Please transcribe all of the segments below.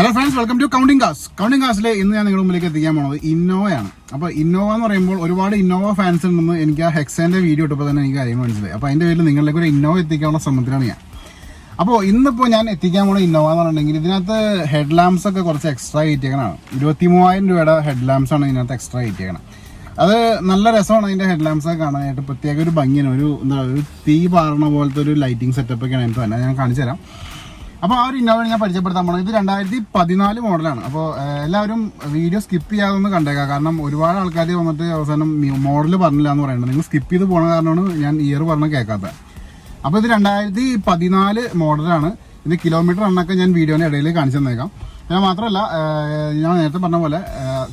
Hello friends, welcome to counting കാസ്. കൗണ്ടിങ് കാസിൽ ഇന്ന് ഞാൻ നിങ്ങളുടെ മുമ്പിലേക്ക് എത്തിക്കാൻ പോകുന്നത് ഇന്നോവയാണ്. അപ്പോൾ ഇന്നോവ എന്ന് പറയുമ്പോൾ ഒരുപാട് ഇന്നോവ ഫാൻസ് ഉണ്ടെന്ന് എനിക്ക് ആ ഹെക്സാൻ്റെ വീഡിയോ ഇട്ടപ്പോൾ തന്നെ എനിക്ക് കാര്യങ്ങൾ മനസ്സിലായി. അപ്പോൾ അതിൻ്റെ പേരിൽ നിങ്ങളിലേക്ക് ഒരു ഇന്നോവ എത്തിക്കാനുള്ള ശ്രമത്തിലാണ് ഞാൻ. അപ്പോൾ ഇന്നിപ്പോൾ ഞാൻ എത്തിക്കാൻ പോകുന്ന ഇന്നോവ എന്ന് പറഞ്ഞിട്ടുണ്ടെങ്കിൽ ഇതിനകത്ത് ഹെഡ് ലാംപ്സ് ഒക്കെ കുറച്ച് എക്സ്ട്രാ കയറ്റിയേക്കണതാണ്. 23,000 രൂപയുടെ ഹെഡ് ലാംപ്സ് ആണ് ഇതിനകത്ത് എക്സ്ട്രാ കയറ്റിയേക്കണം. അത് നല്ല രസമാണ്. അതിൻ്റെ ഹെഡ് ലാംപ്സ് ഒക്കെ കാണാനായിട്ട് പ്രത്യേക ഒരു ഭംഗിയാണ്. ഒരു തീ പാറുന്ന പോലത്തെ ഒരു ലൈറ്റിംഗ് സെറ്റപ്പ് ഒക്കെയാണ് എനിക്ക് തന്നെ. ഞാൻ കാണിച്ചു തരാം. അപ്പോൾ ആ ഒരു ഇന്നോവ ഞാൻ പരിചയപ്പെടുത്താൻ പോകണം. ഇത് 2014 മോഡലാണ്. അപ്പോൾ എല്ലാവരും വീഡിയോ സ്കിപ്പ് ചെയ്യാതെ ഒന്ന് കണ്ടേക്കാം. കാരണം ഒരുപാട് ആൾക്കാർ വന്നിട്ട് അവസാനം മോഡൽ പറഞ്ഞില്ല എന്ന് പറയുന്നത്. നിങ്ങൾ സ്കിപ്പ് ചെയ്ത് പോകുന്ന കാരണമാണ് ഞാൻ ഇയർ പറഞ്ഞ് കേൾക്കാത്തത്. അപ്പോൾ ഇത് 2014 മോഡലാണ്. ഇത് കിലോമീറ്റർ എണ്ണൊക്കെ ഞാൻ വീഡിയോയുടെ ഇടയിൽ കാണിച്ചു തന്നേക്കാം. ഞാൻ മാത്രമല്ല, ഞാൻ നേരത്തെ പറഞ്ഞ പോലെ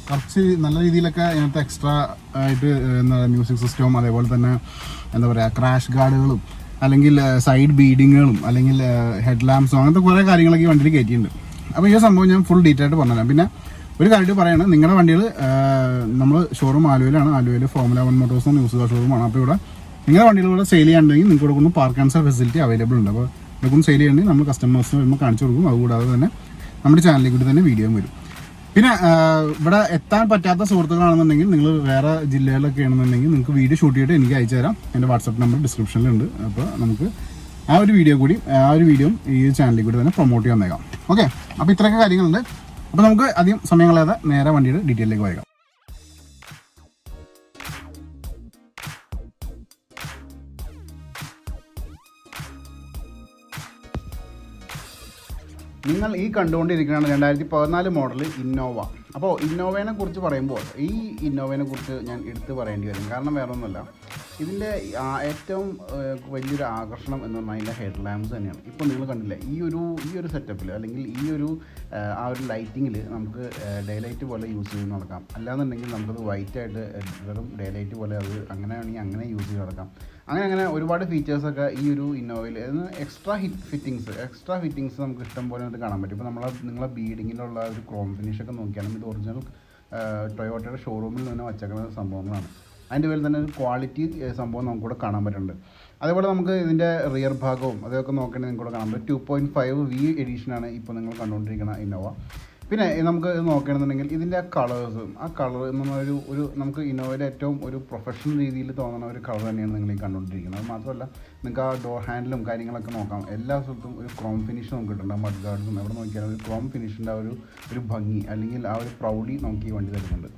കുറച്ച് നല്ല രീതിയിലൊക്കെ ഇതിനകത്ത് എക്സ്ട്രാ ആയിട്ട് മ്യൂസിക് സിസ്റ്റവും അതേപോലെ തന്നെ എന്താ പറയുക ക്രാഷ് ഗാർഡുകളും അല്ലെങ്കിൽ സൈഡ് ബീഡിങ്ങുകളും അല്ലെങ്കിൽ ഹെഡ് ലാംപ്സും അങ്ങനത്തെ കുറേ കാര്യങ്ങളൊക്കെ ഈ വണ്ടിയിൽ കയറ്റിയിട്ടുണ്ട്. അപ്പോൾ ഈ സംഭവം ഞാൻ ഫുൾ ഡീറ്റെയിൽ ആയിട്ട് പറഞ്ഞുതരാം. പിന്നെ ഒരു കാര്യം പറയുകയാണ്, നിങ്ങളുടെ വണ്ടികൾ നമ്മൾ ഷോറൂം ആലുവയിലാണ്. ആലുവയിൽ ഫോർമുല 1 മോട്ടോഴ്സും ന്യൂസ് ഷോറൂമാണ്. അപ്പോൾ ഇവിടെ നിങ്ങളുടെ വണ്ടികളിലൂടെ സെയിൽ ചെയ്യാണ്ടെങ്കിൽ നിങ്ങൾക്ക് കൊടുക്കുന്ന park and cell facility available ഉണ്ട്. അപ്പോൾ ഇതൊക്കെ സെയിൽ ചെയ്യണമെങ്കിൽ നമ്മൾ കസ്റ്റമേഴ്സിന് വരുമ്പോൾ കാണിച്ചു കൊടുക്കും. അതുകൂടാതെ തന്നെ നമ്മുടെ ചാനലിൽ കൂടി തന്നെ വീഡിയോ വരും. പിന്നെ ഇവിടെ എത്താൻ പറ്റാത്ത സുഹൃത്തുക്കളാണെന്നുണ്ടെങ്കിൽ നിങ്ങൾ വേറെ ജില്ലകളിലൊക്കെ ആണെന്നുണ്ടെങ്കിൽ നിങ്ങൾക്ക് വീഡിയോ ഷൂട്ട് ചെയ്തിട്ട് എനിക്ക് അയച്ചു തരാം. എൻ്റെ വാട്സപ്പ് നമ്പർ ഡിസ്ക്രിപ്ഷനിലുണ്ട്. അപ്പോൾ നമുക്ക് ആ ഒരു വീഡിയോ ഈ ചാനലിൽ കൂടി തന്നെ പ്രൊമോട്ട് ചെയ്യാൻ വന്നേക്കാം. ഓക്കെ, അപ്പോൾ ഇത്രയൊക്കെ കാര്യങ്ങളുണ്ട്. അപ്പോൾ നമുക്ക് അധികം സമയം കളയാതെ നേരെ വണ്ടിയുടെ ഡീറ്റെയിലേക്ക് പോയേക്കാം. നിങ്ങൾ ഈ കണ്ടുകൊണ്ടിരിക്കുകയാണ് 2014 മോഡൽ ഇന്നോവ. അപ്പോൾ ഇന്നോവേനെ കുറിച്ച് പറയുമ്പോൾ ഈ ഇന്നോവേനെ കുറിച്ച് ഞാൻ എടുത്ത് പറയേണ്ടി വരും. കാരണം വേറെ ഒന്നുമല്ല, ഇതിൻ്റെ ഏറ്റവും വലിയൊരു ആകർഷണം എന്ന് പറഞ്ഞാൽ അതിൻ്റെ ഹെഡ് ലാംപ്സ് തന്നെയാണ്. ഇപ്പോൾ നിങ്ങൾ കണ്ടില്ലേ, ഈ ഒരു സെറ്റപ്പിൽ അല്ലെങ്കിൽ ആ ഒരു ലൈറ്റിങ്ങിൽ നമുക്ക് ഡേ ലൈറ്റ് പോലെ യൂസ് ചെയ്ത് നടക്കാം. അല്ലാന്നുണ്ടെങ്കിൽ നമുക്കത് വൈറ്റായിട്ട് വെറും ഡേ ലൈറ്റ് പോലെ അത് അങ്ങനെയാണെങ്കിൽ അങ്ങനെ യൂസ് ചെയ്ത് നടക്കാം. അങ്ങനെ ഒരുപാട് ഫീച്ചേഴ്സൊക്കെ ഈ ഒരു ഇന്നോവയിൽ എക്സ്ട്രാ ഫിറ്റിങ്സ് നമുക്ക് ഇഷ്ടം പോലെ നമുക്ക് കാണാൻ പറ്റും. ഇപ്പോൾ നിങ്ങളെ ബീഡിങ്ങിലുള്ള ഒരു ക്രോം ഫിനിഷൊക്കെ നോക്കിയാലും ഇത് ഒറിജിനൽ ടൊയോട്ടയുടെ ഷോറൂമിൽ നിന്ന് വച്ചേക്കുന്ന സംഭവങ്ങളാണ്. അതിൻ്റെ പേരിൽ തന്നെ ഒരു ക്വാളിറ്റി സംഭവം നമുക്കിവിടെ കാണാൻ പറ്റുന്നുണ്ട്. അതേപോലെ നമുക്ക് ഇതിൻ്റെ റിയർ ഭാഗവും അതൊക്കെ നോക്കണമെങ്കിൽ നിങ്ങൾക്ക് ഇവിടെ കാണാൻ പറ്റും. 2.5 V എഡിഷനാണ് ഇപ്പോൾ നിങ്ങൾ കണ്ടുകൊണ്ടിരിക്കുന്ന ഇന്നോവ. പിന്നെ നമുക്ക് നോക്കുകയാണെന്നുണ്ടെങ്കിൽ ഇതിൻ്റെ ആ കളർ എന്ന് പറഞ്ഞ ഒരു നമുക്ക് ഇന്നോവയുടെ ഏറ്റവും ഒരു പ്രൊഫഷണൽ രീതിയിൽ തോന്നുന്ന ഒരു കളർ തന്നെയാണ് നിങ്ങൾ ഈ കണ്ടുകൊണ്ടിരിക്കുന്നത്. അത് മാത്രമല്ല, നിങ്ങൾക്ക് ആ ഡോർ ഹാൻഡിലും കാര്യങ്ങളൊക്കെ നോക്കാം. എല്ലാ സ്ഥലത്തും ഒരു ക്രോം ഫിനിഷ് നമുക്ക് കിട്ടുന്നുണ്ട്. മഡ് ഗാർഡ്സും എവിടെ നോക്കിയാലും ഒരു ക്രോം ഫിനിഷിൻ്റെ ആ ഒരു ഭംഗി അല്ലെങ്കിൽ ആ ഒരു പ്രൗഡി നമുക്ക് ഈ വണ്ടി തരുന്നുണ്ട്.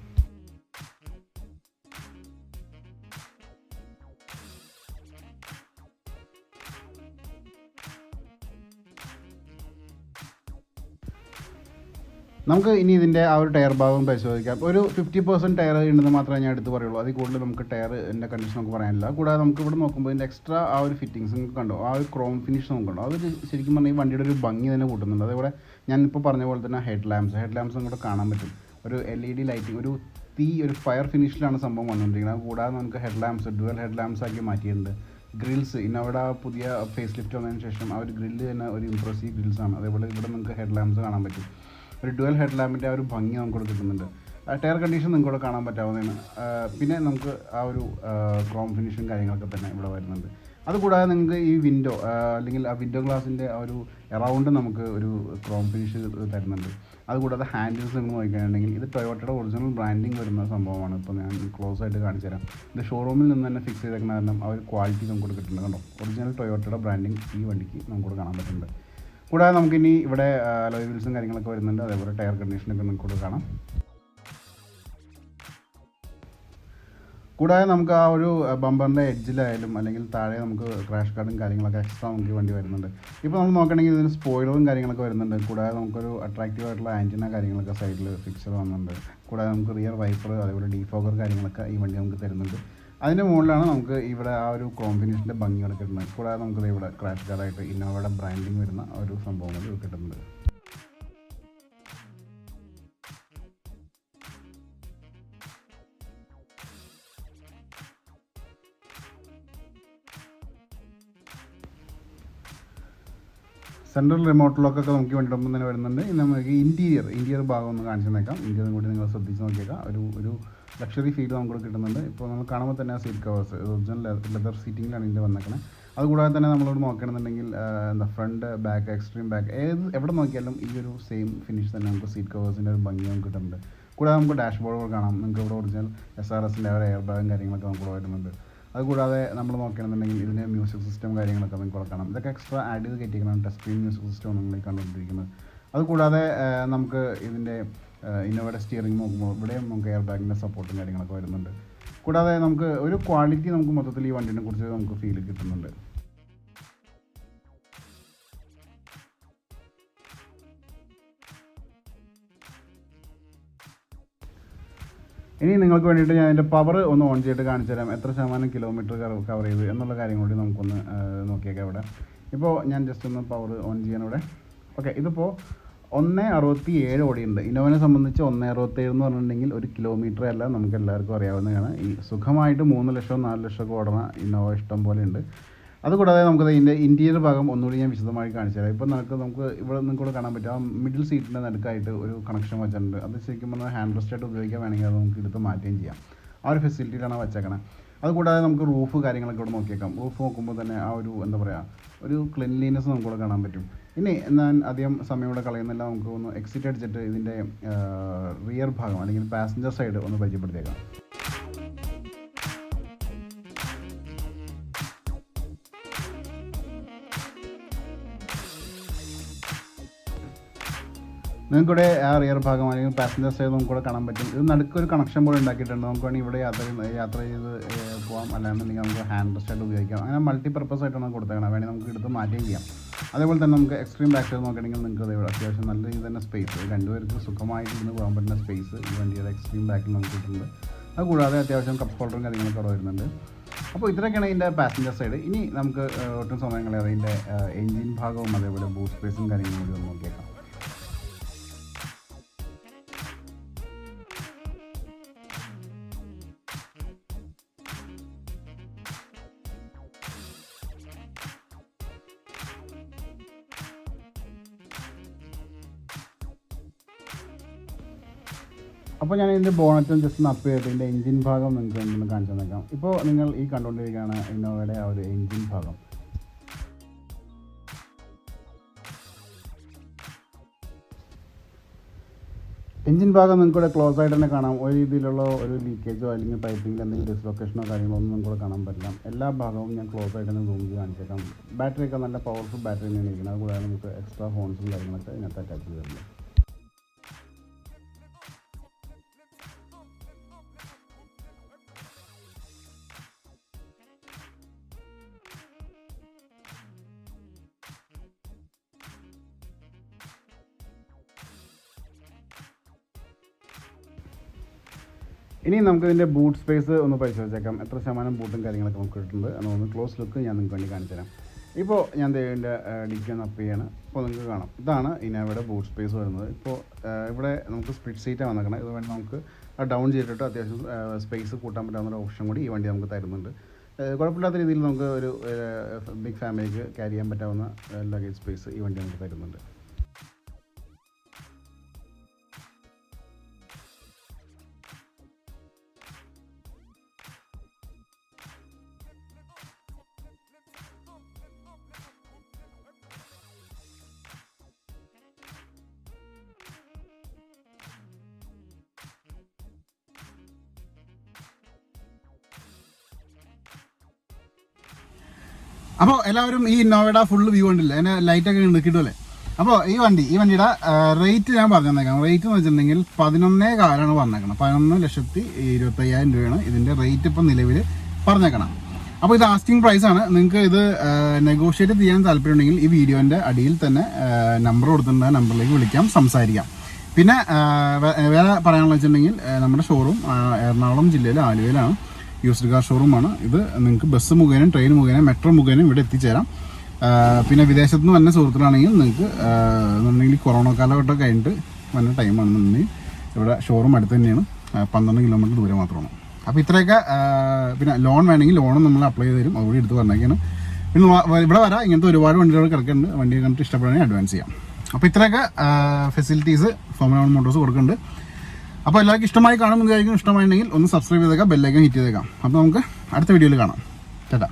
നമുക്ക് ഇനി ഇതിൻ്റെ ആ ഒരു ടയർ ഭാഗം പരിശോധിക്കാം. ഒരു 50% ടയർ ഉണ്ടെന്ന് മാത്രമേ ഞാൻ എടുത്ത് പറയുള്ളൂ. അതിൽ കൂടുതൽ നമുക്ക് ടയറിൻ്റെ കണ്ടീഷൻ നമുക്ക് പറയാനില്ല. കൂടാതെ നമുക്ക് ഇവിടെ നോക്കുമ്പോൾ ഇതിൻ്റെ എക്സ്ട്രാ ആ ഒരു ഫിറ്റിങ്സ് നിങ്ങൾക്ക് കണ്ടോ, ആ ഒരു ക്രോം ഫിനിഷ് നമുക്ക് കണ്ടോ, അത് ശരിക്കും പറഞ്ഞാൽ ഈ വണ്ടിയുടെ ഒരു ഭംഗി തന്നെ കൂട്ടുന്നുണ്ട്. അതേപോലെ ഞാനിപ്പോൾ പറഞ്ഞ പോലെ തന്നെ ഹെഡ് ലാംപ്സ് നമുക്ക് കാണാൻ പറ്റും. ഒരു LED ലൈറ്റിംഗ്, ഒരു ഫയർ ഫിനിഷിലാണ് സംഭവം വന്നുകൊണ്ടിരിക്കുന്നത്. കൂടാതെ നമുക്ക് ഡ്യുവൽ ഹെഡ് ലാംപ്സ് ആക്കി മാറ്റിയിട്ടുണ്ട്. ഗ്രിൽസ് ഇന്നവിടെ പുതിയ ഫേസ് ലിഫ്റ്റ് വന്നതിന് ശേഷം ആ ഒരു ഗ്രില്ല് തന്നെ ഒരു ഇംപ്രസീവ് ഗ്രിൽസാണ്. അതേപോലെ ഇവിടെ നിങ്ങൾക്ക് ഹെഡ് ലാംപ്സ് കാണാൻ പറ്റും. ഒരു ഡ്യുവൽ ഹെഡ് ലാമ്പിൻ്റെ ആ ഒരു ഭംഗി നമുക്കിവിടെ കിട്ടുന്നുണ്ട്. ടയർ കണ്ടീഷൻ നിങ്ങൾക്കിവിടെ കാണാൻ പറ്റാവുന്നതാണ്. പിന്നെ നമുക്ക് ആ ഒരു ക്രോം ഫിനിഷും കാര്യങ്ങളൊക്കെ തന്നെ ഇവിടെ വരുന്നുണ്ട്. അതുകൂടാതെ നിങ്ങൾക്ക് ഈ വിൻഡോ അല്ലെങ്കിൽ ആ വിൻഡോ ഗ്ലാസിൻ്റെ ആ ഒരു എറൗണ്ട് നമുക്ക് ഒരു ക്രോം ഫിനിഷ് തരുന്നുണ്ട്. അതുകൂടാതെ ഹാൻഡിൽസ് നിങ്ങൾ നോക്കുകയാണെങ്കിൽ ഇത് ടൊയോട്ടയുടെ ഒറിജിനൽ ബ്രാൻഡിങ് വരുന്ന സംഭവമാണ്. ഇപ്പോൾ ഞാൻ ക്ലോസ് ആയിട്ട് കാണിച്ചു തരാം. ഇത് ഷോറൂമിൽ നിന്ന് തന്നെ ഫിക്സ് ചെയ്തേക്കുന്ന കാരണം ആ ഒരു ക്വാളിറ്റി നമുക്ക് കിട്ടുന്നുണ്ട്. കണ്ടോ, ഒറിജിനൽ ടൊയോട്ടയുടെ ബ്രാൻഡിങ് ഈ വണ്ടിക്ക് നമുക്കിവിടെ കാണാൻ പറ്റുന്നുണ്ട്. കൂടാതെ നമുക്കിനി ഇവിടെ അലോയ് വീൽസും കാര്യങ്ങളൊക്കെ വരുന്നുണ്ട്. അതേപോലെ ടയർ കണ്ടീഷനൊക്കെ നമുക്കിവിടെ കാണാം. കൂടാതെ നമുക്ക് ആ ഒരു ബമ്പറിൻ്റെ എഡ്ജിലായാലും അല്ലെങ്കിൽ താഴെ നമുക്ക് ക്രാഷ് ഗാർഡും കാര്യങ്ങളൊക്കെ എക്സ്ട്രാ നമുക്ക് വണ്ടി വരുന്നുണ്ട്. ഇപ്പോൾ നമ്മൾ നോക്കണമെങ്കിൽ ഇതിന് സ്പോയിലറും കാര്യങ്ങളൊക്കെ വരുന്നുണ്ട്. കൂടാതെ നമുക്കൊരു അട്രാക്റ്റീവ് ആയിട്ടുള്ള ആൻറ്റിന കാര്യങ്ങളൊക്കെ സൈഡിൽ ഫിക്സർ വന്നിട്ടുണ്ട്. കൂടാതെ നമുക്ക് റിയർ വൈപ്പർ അതേപോലെ ഡീഫോഗർ കാര്യങ്ങളൊക്കെ ഈ വണ്ടി നമുക്ക് തരുന്നുണ്ട്. അതിൻ്റെ മുകളിലാണ് നമുക്ക് ഇവിടെ ആ ഒരു ക്രോം ഫിനിഷിൻ്റെ ഭംഗിയോടെ കിട്ടുന്നത്. കൂടാതെ നമുക്ക് ഇവിടെ ക്രാഷ് ഗാർഡായിട്ട് ഇന്നോവയുടെ ബ്രാൻഡിങ് വരുന്ന ഒരു സംഭവം കൂടി കിട്ടുന്നുണ്ട്. സെൻട്രൽ റിമോട്ട് ലോക്കൊക്കെ നമുക്ക് വേണ്ടിയിട്ടൊപ്പം തന്നെ വരുന്നുണ്ട്. ഇനി നമുക്ക് ഇൻറ്റീരിയർ ഭാഗം ഒന്ന് കാണിച്ചു തന്നേക്കാം. ഇൻറ്റീരിയറും കൂടി നിങ്ങൾ ശ്രദ്ധിച്ച് നോക്കിയേക്കാം. ഒരു ലക്ഷറി ഫീൽ നമുക്ക് കിട്ടുന്നുണ്ട്. ഇപ്പോൾ നമ്മൾ കാണുമ്പോൾ തന്നെ സീറ്റ് കവേഴ്സ് ഒറിജിനൽ ലെതർ സീറ്റിങ്ങിലാണ് ഇതിൻ്റെ വന്നേക്കുന്നത്. അതുകൂടാതെ തന്നെ നമ്മളോട് നോക്കുകയാണെന്നുണ്ടെങ്കിൽ എന്താ ഫ്രണ്ട് ബാക്ക് എക്സ്ട്രീം ബാക്ക് എവിടെ നോക്കിയാലും ഈ ഒരു സെയിം ഫിനിഷ് തന്നെ നമുക്ക് സീറ്റ് കവേഴ്സിൻ്റെ ഒരു ഭംഗി നമുക്ക് കിട്ടുന്നുണ്ട്. കൂടാതെ നമുക്ക് ഡാഷ്ബോർഡുകൾ കാണാം. നിങ്ങൾക്ക് ഇവിടെ ഒറിജിനൽ SRSൻ്റെ ഒരു എയർ ബാഗും കാര്യങ്ങളൊക്കെ നമുക്ക് ഇവിടെ വരുന്നുണ്ട്. അതുകൂടാതെ നമ്മൾ നോക്കുകയാണെന്നുണ്ടെങ്കിൽ ഇതിൻ്റെ മ്യൂസിക് സിസ്റ്റം കാര്യങ്ങളൊക്കെ നമുക്ക് ഇവിടെ കാണാം. ഇതൊക്കെ എക്സ്ട്രാ ആഡ് ചെയ്ത് കയറ്റിയിരിക്കണം. ടച്ച് സ്ക്രീൻ മ്യൂസിക് സിസ്റ്റം നമ്മൾ ഈ കണ്ടുകൊണ്ടിരിക്കുന്നത്. അതുകൂടാതെ നമുക്ക് ഇതിൻ്റെ ഇന്നോവയുടെ സ്റ്റിയറിംഗ് നോക്കുമ്പോൾ ഇവിടെയും നമുക്ക് എയർ ബാഗിൻ്റെ സപ്പോർട്ടും കാര്യങ്ങളൊക്കെ വരുന്നുണ്ട്. കൂടാതെ നമുക്ക് ഒരു ക്വാളിറ്റി നമുക്ക് മൊത്തത്തിൽ ഈ വണ്ടിനെ കുറിച്ച് നമുക്ക് ഫീൽ കിട്ടുന്നുണ്ട്. ഇനി നിങ്ങൾക്ക് വേണ്ടിയിട്ട് ഞാൻ അതിൻ്റെ പവർ ഒന്ന് ഓൺ ചെയ്തിട്ട് കാണിച്ചു തരാം. എത്ര ശതമാനം കിലോമീറ്റർ കവർ ചെയ്തു എന്നുള്ള കാര്യം കൂടി നമുക്കൊന്ന് നോക്കിയേക്കാം ഇവിടെ. ഇപ്പോൾ ഞാൻ ജസ്റ്റ് ഒന്ന് പവർ ഓൺ ചെയ്യാൻ ഇവിടെ. ഓക്കെ, ഇതിപ്പോൾ 1.67 ഓടിയുണ്ട്. ഇന്നോവനെ സംബന്ധിച്ച് 1.67 എന്ന് പറഞ്ഞിട്ടുണ്ടെങ്കിൽ ഒരു കിലോമീറ്റർ അല്ല, നമുക്ക് എല്ലാവർക്കും അറിയാവുന്നതാണ്. ഈ സുഖമായിട്ട് 3 ലക്ഷം 4 ലക്ഷം ഓടുന്ന ഇന്നോവ ഇഷ്ടം പോലെ ഉണ്ട്. അതുകൂടാതെ നമുക്ക് ഇതിൻ്റെ ഇൻറ്റീരിയർ ഭാഗം ഒന്നുകൂടി ഞാൻ വിശദമായി കാണിച്ചു തരാം. ഇപ്പോൾ നമുക്ക് ഇവിടെ നിങ്ങൾക്ക് കാണാൻ പറ്റും, ആ മിഡിൽ സീറ്റിൻ്റെ നടുക്കായിട്ട് ഒരു കണക്ഷൻ വെച്ചിട്ടുണ്ട്. അത് ശരിക്കും പറഞ്ഞാൽ ഹാൻഡ് റെസ്റ്റ് ആയിട്ട് ഉപയോഗിക്കാൻ വേണമെങ്കിൽ അത് നമുക്ക് എടുത്ത് മാറ്റുകയും ചെയ്യാം. ആ ഒരു ഫെസിലിറ്റിയിലാണ് വെച്ചേക്കണത്. അതുകൂടാതെ നമുക്ക് റൂഫ് കാര്യങ്ങളൊക്കെ ഇവിടെ നോക്കിയേക്കാം. റൂഫ് നോക്കുമ്പോൾ തന്നെ ആ ഒരു എന്താ പറയുക, ഒരു ക്ലീൻലിനെസ് നമുക്കിവിടെ കാണാൻ പറ്റും. ഇനി ഞാൻ അധികം സമയം ഇവിടെ കളയുന്നില്ല, നമുക്ക് ഒന്ന് എക്സിറ്റ് അടിച്ചിട്ട് ഇതിൻ്റെ റിയർ ഭാഗം അല്ലെങ്കിൽ പാസഞ്ചർ സൈഡ് ഒന്ന് പരിചയപ്പെടുത്തിയേക്കാം. നിങ്ങൾക്കിവിടെ ആ റിയർ ഭാഗം അല്ലെങ്കിൽ പാസഞ്ചർ സൈഡ് നമുക്കിവിടെ കാണാൻ പറ്റും. ഇത് നടുക്കൊരു കണക്ഷൻ പോലെ ഉണ്ടാക്കിയിട്ടുണ്ട്. നമുക്ക് വേണമെങ്കിൽ ഇവിടെ യാത്ര ചെയ്ത് പോകാം, അല്ലാന്നുണ്ടെങ്കിൽ നമുക്ക് ഹാൻഡ് റെസ്റ്റ് ആയിട്ട് ഉപയോഗിക്കാം. അങ്ങനെ മൾട്ടിപർപ്പസ് ആയിട്ടാണ് കൊടുത്തേക്കണം. വേണമെങ്കിൽ നമുക്ക് എടുത്ത് മാറ്റുകയും ചെയ്യാം. അതേപോലെ തന്നെ നമുക്ക് എക്സ്ട്രീം ബാക്ക് സൈഡ് നോക്കുകയാണെങ്കിൽ നിങ്ങൾക്ക് ഇവിടെ അത്യാവശ്യം നല്ല രീതിയിൽ തന്നെ സ്പേസ്, രണ്ടുപേർക്ക് സുഖമായിട്ട് ഇരുന്ന് പോകാൻ പറ്റുന്ന സ്പേസ് ഈ വണ്ടിയുടെ എക്സ്ട്രീം ബാക്കിൽ നമുക്ക് കിട്ടുന്നുണ്ട്. അതുകൂടാതെ അത്യാവശ്യം കപ്പ് ഹോൾഡറും കാര്യങ്ങളൊക്കെ അവിടെ വരുന്നുണ്ട്. അപ്പോൾ ഇത്രയൊക്കെയാണ് ഇതിൻ്റെ പാസഞ്ചർ സൈഡ്. ഇനി നമുക്ക് ഒട്ടും സമയങ്ങളെ അതിൻ്റെ എൻജിൻ ഭാഗവും അതേപോലെ ബൂട്ട് സ്പേസും കാര്യങ്ങളും കൂടി ഒന്ന് നോക്കിയേക്കാം. അപ്പോൾ ഞാൻ ഇതിൻ്റെ ബോണറ്റും ജസ്റ്റ് അപ്പ് ചെയ്തിട്ട് ഇതിൻ്റെ എൻജിൻ ഭാഗം നിങ്ങൾക്ക് ഒന്ന് കാണിച്ചു തന്നേക്കാം. ഇപ്പോൾ നിങ്ങൾ ഈ കണ്ടുകൊണ്ടിരിക്കുകയാണ് ഇന്നോവയുടെ ആ ഒരു എൻജിൻ ഭാഗം. എൻജിൻ ഭാഗം നിങ്ങൾക്കിവിടെ ക്ലോസ് ആയിട്ട് തന്നെ കാണാം. ഒരു രീതിയിലുള്ള ഒരു ലീക്കേജോ അല്ലെങ്കിൽ പൈപ്പിങ്ങിൽ എന്തെങ്കിലും ഡിസ്ലൊക്കേഷനോ കാര്യങ്ങളോ ഒന്നും നിങ്ങൾക്കിവിടെ കാണാൻ പറ്റില്ല. എല്ലാ ഭാഗവും ഞാൻ ക്ലോസ് ആയിട്ട് തന്നെ സൂം ചെയ്ത് കാണിച്ചേക്കാം. ബാറ്ററിയൊക്കെ നല്ല പവർഫുൾ ബാറ്ററി തന്നെയാണ് ഇരിക്കുന്നത്. അതുകൂടാതെ നമുക്ക് എക്സ്ട്രാ ഹോൺസും കാര്യങ്ങളൊക്കെ ഇതിനകത്ത് അറ്റാച്ച് ചെയ്തിട്ടുണ്ട്. ഇനി നമുക്ക് ഇതിൻ്റെ ബൂട്ട് സ്പേസ് ഒന്ന് പരിശോധിച്ചേക്കാം. എത്ര ശതമാനം ബൂട്ടും കാര്യങ്ങളൊക്കെ നമുക്ക് കിട്ടുന്നുണ്ട് എന്നൊന്ന് ക്ലോസ് ലുക്ക് ഞാൻ നിങ്ങൾക്ക് വേണ്ടി കാണിച്ചു തരാം. ഇപ്പോൾ ഞാൻ ഇതിൻ്റെ ഡിക്കി ഒന്ന് അപ്പ് ചെയ്യാണ്. ഇപ്പോൾ നിങ്ങൾക്ക് കാണാം, ഇതാണ് ഇന്നോവയുടെ ബൂട്ട് സ്പേസ് വരുന്നത്. ഇപ്പോൾ ഇവിടെ നമുക്ക് സ്പ്ലിറ്റ് സീറ്റാണ് വന്നേക്കണം. ഇത് വേണ്ടി നമുക്ക് ഡൗൺ ചെയ്തിട്ട് അത്യാവശ്യം സ്പേസ് കൂട്ടാൻ പറ്റാവുന്ന ഒരു ഓപ്ഷൻ കൂടി ഈ വണ്ടി നമുക്ക് തരുന്നുണ്ട്. കുഴപ്പമില്ലാത്ത രീതിയിൽ നമുക്ക് ഒരു ബിഗ് ഫാമിലിക്ക് ക്യാരി ചെയ്യാൻ പറ്റാവുന്ന ലഗേജ് സ്പേസ് ഈ വണ്ടി നമുക്ക് തരുന്നുണ്ട്. അപ്പോൾ എല്ലാവരും ഈ ഇന്നോവയുടെ ഫുൾ വ്യൂ കണ്ടില്ല, അതിൻ്റെ ലൈറ്റൊക്കെ കിട്ടുമല്ലേ. അപ്പോൾ ഈ വണ്ടിയുടെ റേറ്റ് ഞാൻ പറഞ്ഞു തന്നേക്കാം. റേറ്റ് എന്ന് വെച്ചിട്ടുണ്ടെങ്കിൽ 11,400 പറഞ്ഞേക്കണം. 11,25,000 രൂപയാണ് ഇതിൻ്റെ റേറ്റ് ഇപ്പം നിലവിൽ പറഞ്ഞേക്കണം. അപ്പോൾ ഇത് ആസ്കിങ് പ്രൈസാണ്. നിങ്ങൾക്ക് ഇത് നെഗോഷിയേറ്റ് ചെയ്യാൻ താല്പര്യമുണ്ടെങ്കിൽ ഈ വീഡിയോൻ്റെ അടിയിൽ തന്നെ നമ്പർ കൊടുത്തിട്ടുണ്ട്. ആ നമ്പറിലേക്ക് വിളിക്കാം, സംസാരിക്കാം. പിന്നെ വേറെ പറയാനുള്ള വെച്ചിട്ടുണ്ടെങ്കിൽ നമ്മുടെ ഷോറൂം എറണാകുളം ജില്ലയിൽ ആലുവയിലാണ്. Used car ഷോറൂമാണ്. ഇത് നിങ്ങൾക്ക് ബസ് മുഖേന, ട്രെയിൻ മുഖേന, മെട്രോ മുഖേന ഇവിടെ എത്തിച്ചേരാം. പിന്നെ വിദേശത്ത് നിന്ന് വന്ന സുഹൃത്തുക്കളാണെങ്കിൽ നിങ്ങൾക്ക് എന്നുണ്ടെങ്കിൽ കൊറോണ കാലഘട്ടം കഴിഞ്ഞിട്ട് വന്ന ടൈമാണെന്നുണ്ടെങ്കിൽ ഇവിടെ ഷോറൂം അടുത്ത് തന്നെയാണ്. 12 കിലോമീറ്റർ ദൂരം മാത്രമാണ്. അപ്പോൾ ഇത്രയൊക്കെ. പിന്നെ ലോൺ വേണമെങ്കിൽ ലോണും നമ്മൾ അപ്ലൈ ചെയ്ത് തരും. അതുകൂടി എടുത്ത് പറഞ്ഞേക്കാണ്. പിന്നെ ഇവിടെ വരാം. ഇങ്ങനത്തെ ഒരുപാട് വണ്ടികൾ കിടക്കുന്നുണ്ട്. വണ്ടി കണ്ടിട്ട് ഇഷ്ടപ്പെടുകയാണെങ്കിൽ അഡ്വാൻസ് ചെയ്യാം. അപ്പോൾ ഇത്രയൊക്കെ ഫെസിലിറ്റീസ് ഫോർമുല 1 മോട്ടോഴ്സ് കൊടുക്കുന്നുണ്ട്. അപ്പോൾ എല്ലാവർക്കും ഇഷ്ടമായി കാണുമെന്ന് വിചാരിക്കും. ഇഷ്ടമായിട്ടുണ്ടെങ്കിൽ ഒന്ന് സബ്സ്ക്രൈബ് ചെയ്തേക്കാം, ബെല്ലൈക്കൻ ഹിറ്റ് ചെയ്തേക്കാം. അപ്പോൾ നമുക്ക് അടുത്ത വീഡിയോയിൽ കാണാം. ചേട്ടാ.